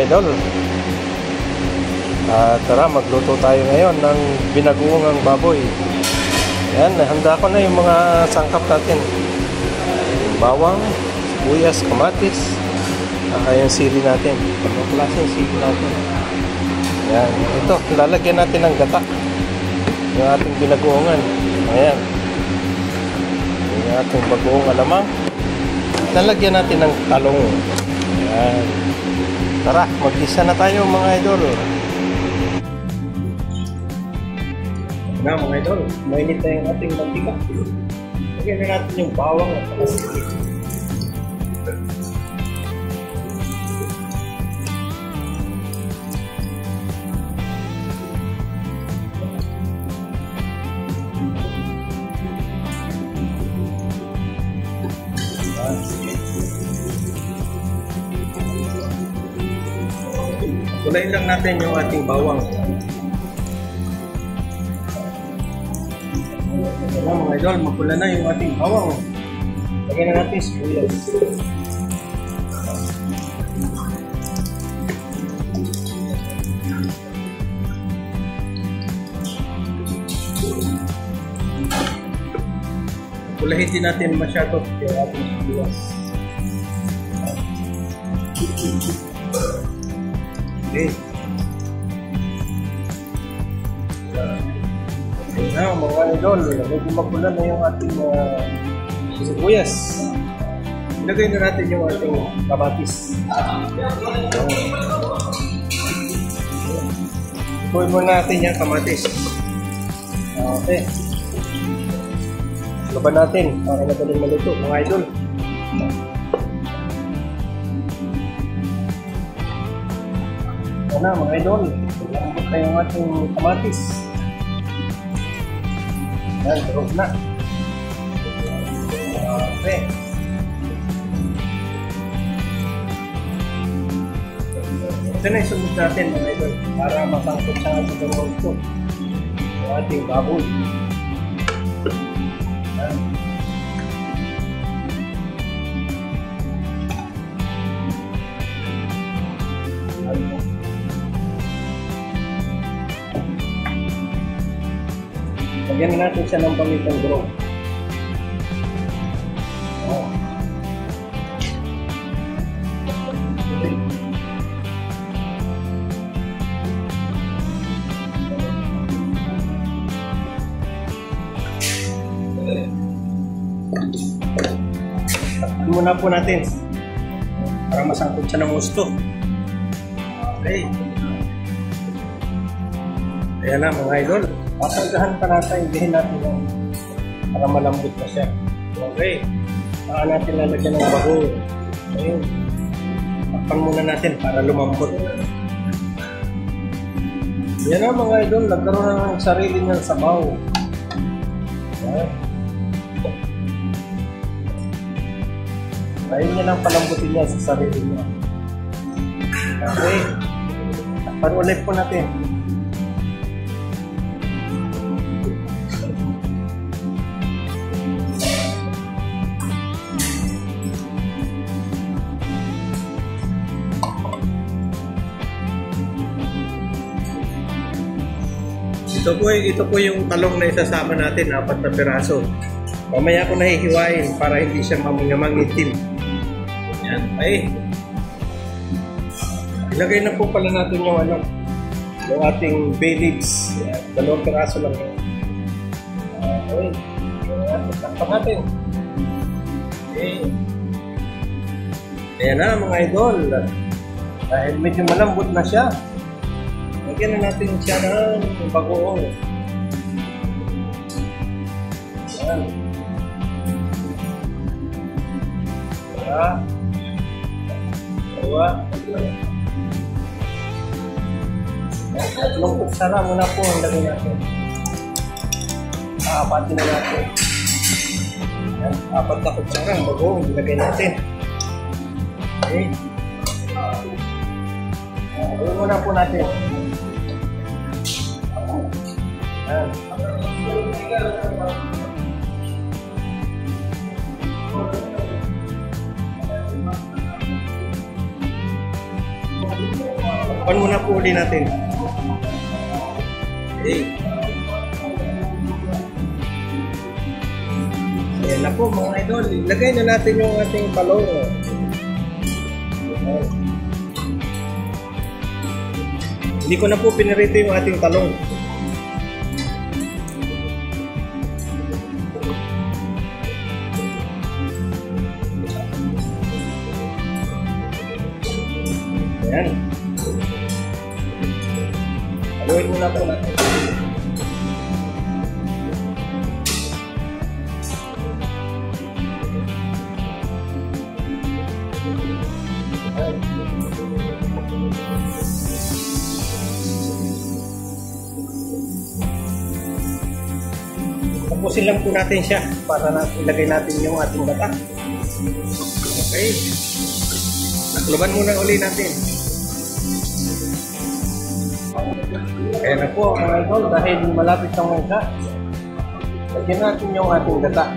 idol. Tara, magluto tayo ngayon ng binagoongang baboy. Yan, handa ko na yung mga sangkap natin. Bawang, sibuyas, kamatis, yung sili natin. Anong klaseng sili natin? Yan, ito, lalagyan natin ng gata. Yung ating binagoongan. Ayan. Yung ating bagoong alamang. Lalagyan natin ng talong. Ayan. Tara, mag-isa na tayo mga idol. Na mga idol, mainit na yung ating mantika. Lagyan na natin yung bawang at sili. Kulayin lang natin yung ating bawang. Ayan mga idol, magpula na yung ating bawang. Lagyan na natin sibuyas. Pulahin din natin masyado yung ating sibuyas. Okay. Now, mga idol, medyo magpula na yung ating sibuyas. Ilagay na natin yung ating kamatis. Ipuin muna natin yung kamatis. Okay. Laban natin para madaling maluto, mga idol. Yan na, mga idol. Lambot na yung ating kamatis. Yan, durog na. Okay. Ito na isunod natin mga idol para masangkot sa ating durog ito. Yung ating baboy. Yan. Lagyan natin siya ng pamitang durog. Oh. Takpan muna po natin para masangkot siya ng gusto. Okay. Ayan na mga idol. Pasagahan pa natin, ibihin natin yung para malambot na siya. Okay. Saka natin lalagyan ng bago. Ayun. Takpan muna natin para lumambot. Yan na mga idol, nagkaroon na ng sarili niyang sabaw. Ayan. Ayaw niya lang palambutin niya sa sarili niya. Okay. Takpan ulit po natin. Ito po yung talong na isasama natin, 4 na piraso. Mamaya ko nahihiwain para hindi siya mangitim. Yan, ay. Ilagay na po pala natin yung yung ating bay leaves. Yan, 2 piraso lang yun. Okay. Takpan natin. Okay. Ayan na mga idol. Dahil medyo malambot na siya. Lagyan na natin siya ng bagoong. Ayan. Dalawa. Tatlong kutsara muna po ang lagay natin. Apatin na natin. Ayan. 4 na kutsara ang bagoong ilagay natin. Okay. Gawin muna po natin. Ayan. Takpan muna po uli natin. Okay. Ayan na po mga idol. Ilagay na natin yung ating talong. Ayan. Hindi ko na po pinirito yung ating talong. Ayan. Haluin muna po natin. Tapusin lang po natin siya para ilagay natin yung ating gata. Okay. Nakluban muna uli natin. Kaya na po mga idol, dahil malapit ng mangga, lagyan natin yung ating gata.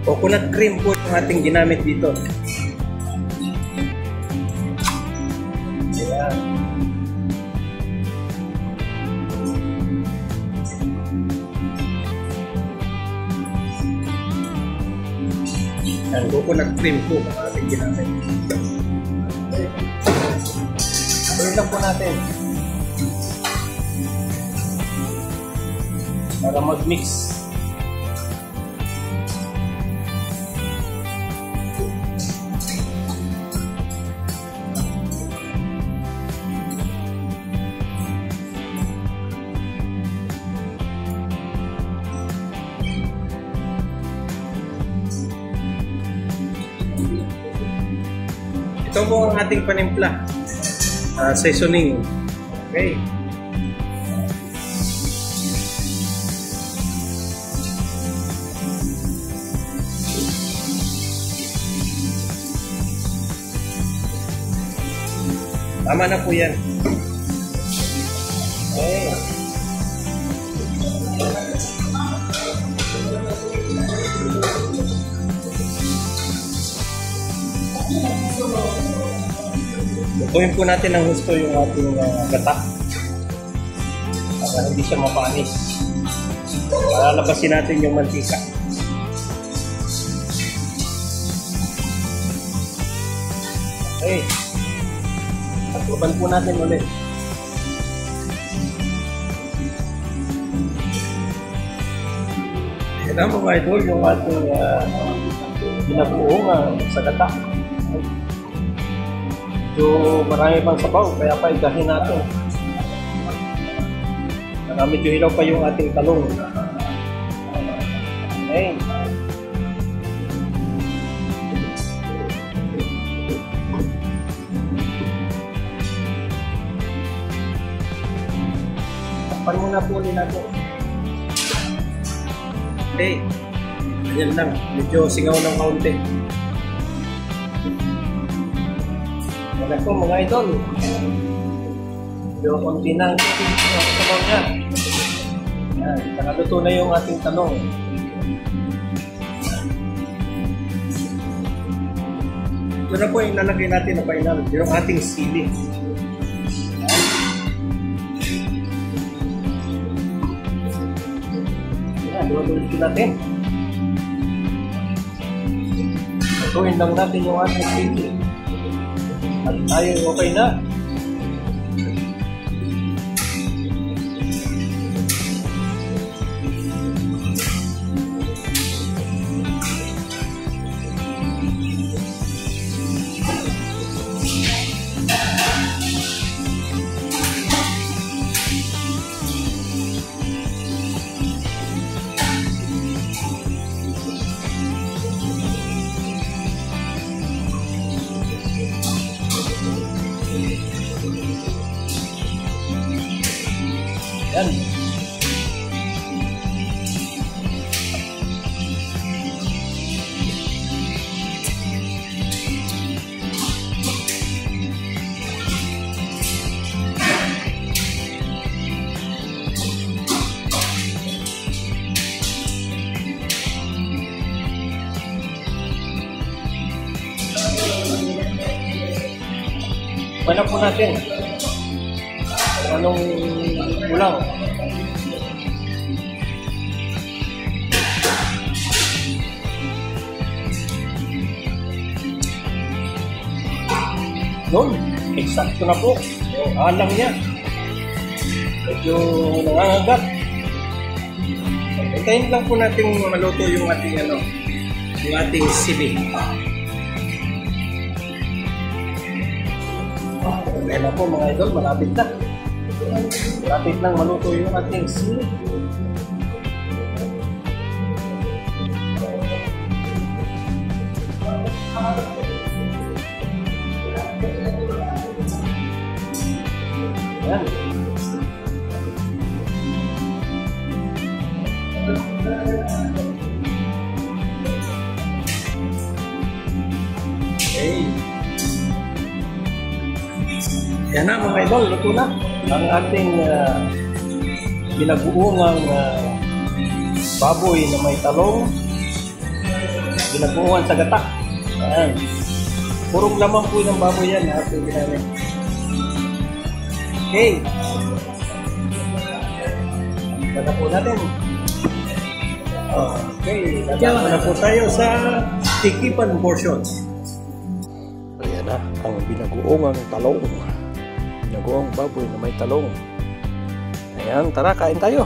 Coconut cream po yung ating ginamit dito. Ayan. Ayan, coconut cream po yung ating ginamit. Ayan lang po natin. Para mag-mix. Ito po ang ating panimpla, seasoning. Okay. Tama na po yan. Okay. Lutuin po natin ng gusto yung ating gata para hindi siya mapanis. Lalabasin natin yung mantika. Okay. Takluban po natin ulit. Yan ang mga idol yung ating binabuong sa gata. So, marami pang sabaw, kaya pa igahin natin. Medyo hilaw pa yung ating talong. Okay. Takpan muna po ulit natin. Okay. Ganyan lang. Medyo singaw ng kaunti. Yan po mga idol. Yung konti na yung sabaw niya. Yan, nakaluto na yung ating talong. Ito na po yung lalagay natin na final, yung ating sili. Yan, lutuin natin. Lutuin lang natin yung ating sili. At tayo okay na. Panak po natin. Anong ulang? Noon, eksakto na po. Yung alang niya. Medyo nangangagat. Hintayin lang po natin maluto yung ating yung ating sibi. Okay na po mga idol, malapit na. Malapit nang maluto yung ating sibi. Yan. Okay. Yan na mga idol, luto na ang ating binaguungang baboy na may talong, binaguungan sa gata. Ayan. Purong lamang po ng baboy yan na ating ginamit. Okay. Gata po natin. Okay, lalako na po tayo sa tikipan portion. Ayan na, ang binaguungang talong. Binaguong baboy na may talong. Ayan, tara, kain tayo.